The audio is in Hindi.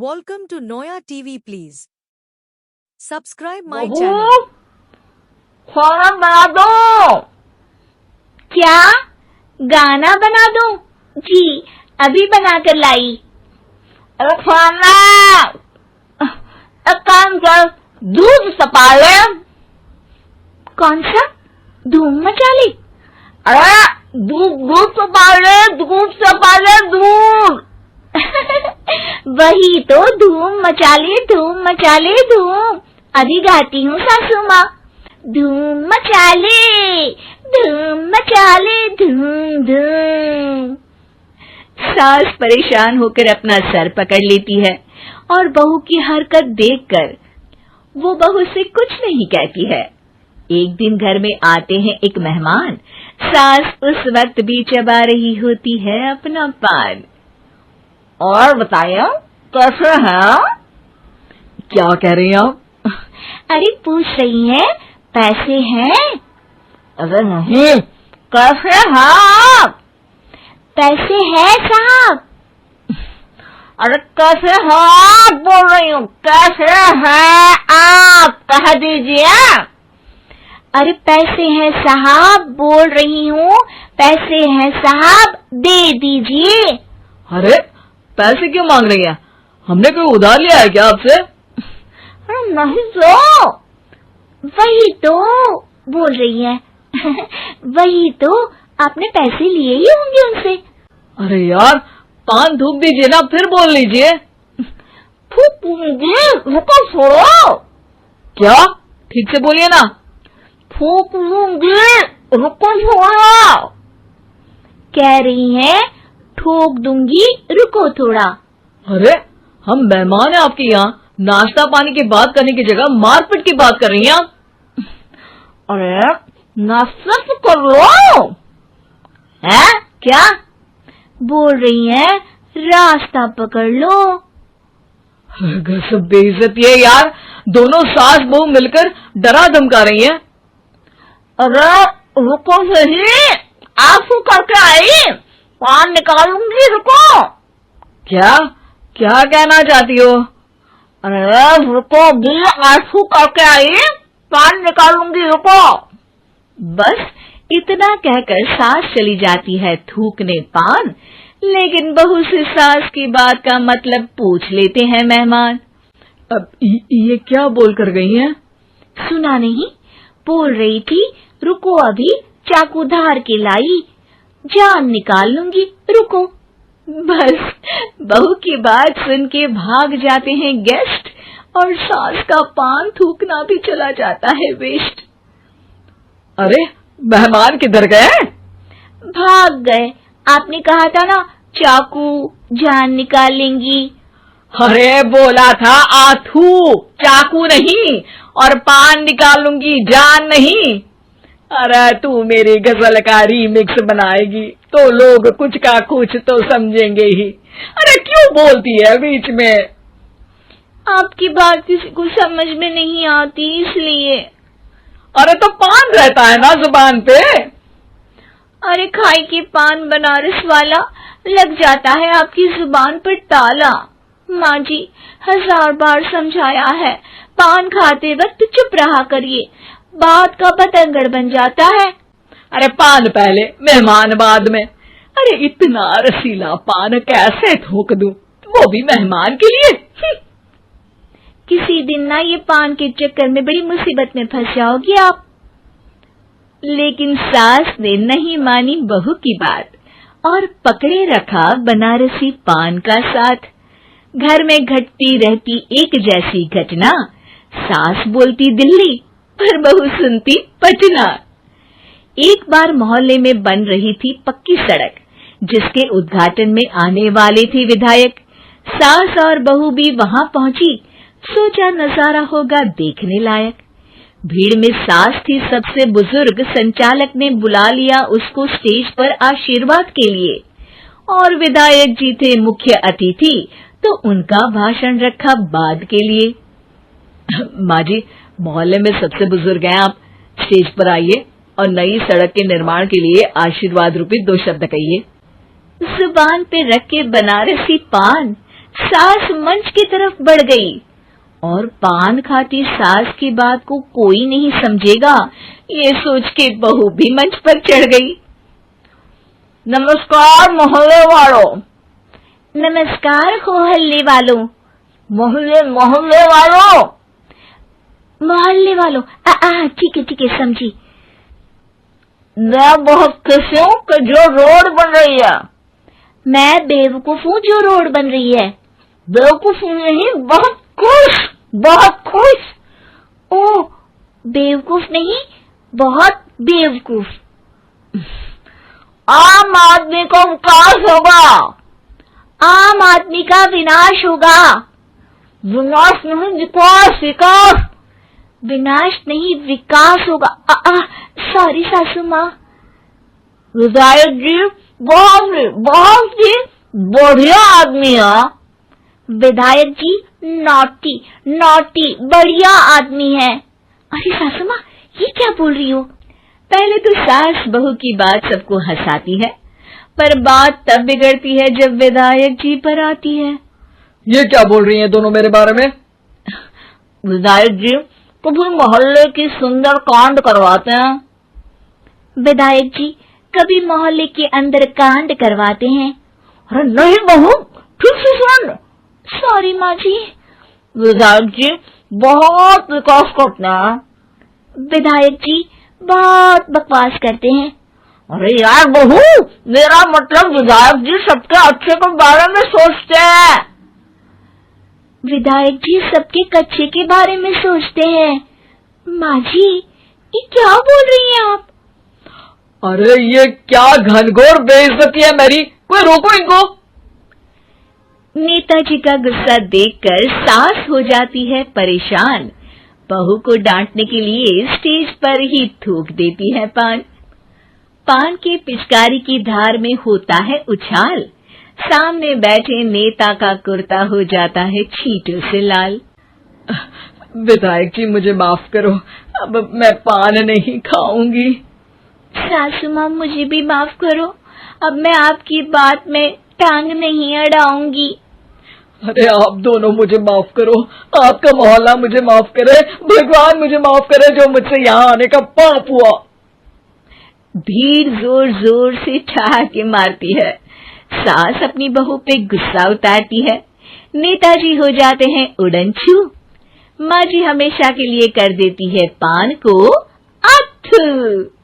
Welcome to Noya TV. Please subscribe my बहू, channel. खाना बना दो। क्या गाना बना दूं? जी अभी बनाकर लाई। अरे खाना एक काम कर, दूध सपा ले। कौन सा? धूम मचा ली? अरे दूध सपा ले, दूध सपा ले, दूध। वही तो, धूम मचा ले, धूम मचा ले, धूम। अभी गाती हूँ सासू माँ। धूम मचा ले, धूम मचा ले, धूम धूम। सास परेशान होकर अपना सर पकड़ लेती है और बहू की हरकत देखकर वो बहू से कुछ नहीं कहती है। एक दिन घर में आते हैं एक मेहमान। सास उस वक्त भी चबा रही होती है अपना पान। और बताइए कैसे हैं? क्या कह रही हैं आप? अरे पूछ रही हैं पैसे हैं? अरे नहीं, कैसे हैं आप? पैसे हैं साहब। अरे कैसे हैं आप बोल रही हूँ, कैसे हैं आप कह दीजिए। अरे पैसे हैं साहब बोल रही हूँ, पैसे हैं साहब दे दीजिए। अरे पैसे क्यों मांग रही हैं? हमने कोई उधार लिया है क्या आपसे? अरे नहीं तो। वही तो बोल रही है। वही तो, आपने पैसे लिए ही होंगे उनसे। अरे यार पान थूक दीजिए ना, फिर बोल लीजिए। फूक लूंगी, रुको छोड़ो। क्या? ठीक से बोलिए ना। फूक लूंगी, रुको छोड़ो। कह रही हैं ठोक दूंगी, रुको थोड़ा। अरे हम मेहमान हैं आपके यहाँ, नाश्ता पानी की बात करने की जगह मारपीट की बात कर रही हैं आप। अरे नाश्ता तो कर लो। है क्या बोल रही हैं? रास्ता पकड़ लो। सब बेइज्जती है यार, दोनों सास बहू मिलकर डरा धमका रही हैं। अरे रुको सही, आंसू करके आई, पान निकालूंगी, रुको। क्या क्या कहना चाहती हो? अरे रुको भी, आंसू करके आई, पान निकालूंगी, रुको। बस इतना कहकर सास चली जाती है थूकने पान, लेकिन बहू से सास की बात का मतलब पूछ लेते हैं मेहमान। अब ये क्या बोल कर गई हैं? सुना नहीं? बोल रही थी रुको अभी चाकू धार के लाई, जान निकाल लूंगी, रुको। बस बहू की बात सुन के भाग जाते हैं गेस्ट और सास का पान थूकना भी चला जाता है वेस्ट। अरे मेहमान किधर गए? भाग गए। आपने कहा था ना चाकू जान निकाल लेंगी। अरे बोला था आथू, चाकू नहीं, और पान निकालूंगी, जान नहीं। अरे तू मेरी गजल का रीमिक्स बनाएगी तो लोग कुछ का कुछ तो समझेंगे ही। अरे क्यों बोलती है बीच में? आपकी बात किसी को समझ में नहीं आती इसलिए। अरे तो पान रहता है ना जुबान पे। अरे खाई के पान बनारस वाला लग जाता है आपकी जुबान पर ताला। माँ जी 1000 बार समझाया है, पान खाते वक्त चुप रहा करिए, बात का बतंगड़ बन जाता है। अरे पान पहले मेहमान बाद में। अरे इतना रसीला पान कैसे थूक दूं, वो भी मेहमान के लिए। किसी दिन ना ये पान के चक्कर में बड़ी मुसीबत में फंस जाओगी आप। लेकिन सास ने नहीं मानी बहू की बात और पकड़े रखा बनारसी पान का साथ। घर में घटती रहती एक जैसी घटना, सास बोलती दिल्ली पर बहू सुनती पटना। एक बार मोहल्ले में बन रही थी पक्की सड़क, जिसके उद्घाटन में आने वाले थे विधायक। सास और बहू भी वहां पहुंची, सोचा नजारा होगा देखने लायक। भीड़ में सास थी सबसे बुजुर्ग, संचालक ने बुला लिया उसको स्टेज पर आशीर्वाद के लिए, और विधायक जी थे मुख्य अतिथि, तो उनका भाषण रखा बाद के लिए। माँ जी मोहल्ले में सबसे बुजुर्ग हैं आप, स्टेज पर आइए और नई सड़क के निर्माण के लिए आशीर्वाद रूपी 2 शब्द कहिए। जुबान पे रख के बनारसी पान सास मंच की तरफ बढ़ गई और पान खाती सास की बात को कोई नहीं समझेगा, ये सोच के बहू भी मंच पर चढ़ गई। नमस्कार मोहल्ले वालों। नमस्कार मोहल्ले वालों। मोहल्ले मोहल्ले वालों। मोहल्ले वालों, ठीक है समझी। मैं बहुत खुश हूँ कि जो रोड बन रही है। मैं बेवकूफ हूँ जो रोड बन रही है। बेवकूफ नहीं, बहुत खुश, बहुत खुश। ओह, बेवकूफ नहीं, बहुत बेवकूफ। आम आदमी को विकास होगा। आम आदमी का विनाश होगा। विनाश नहीं, विकास, विकास। विनाश नहीं, विकास होगा। सॉरी सासू माँ। विधायक जी बहुत ही बढ़िया आदमी है। विधायक जी नॉटी नॉटी बढ़िया आदमी है। अरे सासू माँ, ये क्या बोल रही हो? पहले तो सास बहू की बात सबको हंसाती है, पर बात तब बिगड़ती है जब विधायक जी पर आती है। ये क्या बोल रही हैं दोनों मेरे बारे में? विधायक जी कभी मोहल्ले की सुंदर कांड करवाते हैं। विधायक जी कभी मोहल्ले के अंदर कांड करवाते हैं। अरे नहीं बहू, ठीक से सुन। सॉरी माँ जी। विधायक जी बहुत विकास करते हैं। विधायक जी बहुत बकवास करते हैं। अरे यार बहू, मेरा मतलब विधायक जी सबके अच्छे के बारे में सोचते हैं। विधायक जी सबके कच्चे के बारे में सोचते हैं। माँ जी ये क्या बोल रही हैं आप? अरे ये क्या घनघोर बेइज्जती है मेरी, कोई रोको इनको। नेताजी का गुस्सा देखकर सास हो जाती है परेशान। बहू को डांटने के लिए स्टेज पर ही थूक देती है पान। पान के पिचकारी की धार में होता है उछाल। सामने बैठे नेता का कुर्ता हो जाता है छींटों से लाल। विधायक जी मुझे माफ करो, अब मैं पान नहीं खाऊंगी। सासू माँ मुझे भी माफ करो, अब मैं आपकी बात में टांग नहीं अड़ाऊंगी। अरे आप दोनों मुझे माफ करो, आपका मोहल्ला मुझे माफ करे, भगवान मुझे माफ करे जो मुझसे यहाँ आने का पाप हुआ। भीड़ जोर जोर से ठहाके मारती है। सास अपनी बहू पे गुस्सा उतारती है। नेताजी हो जाते हैं उड़नछू। माँ जी हमेशा के लिए कर देती है पान को अथू।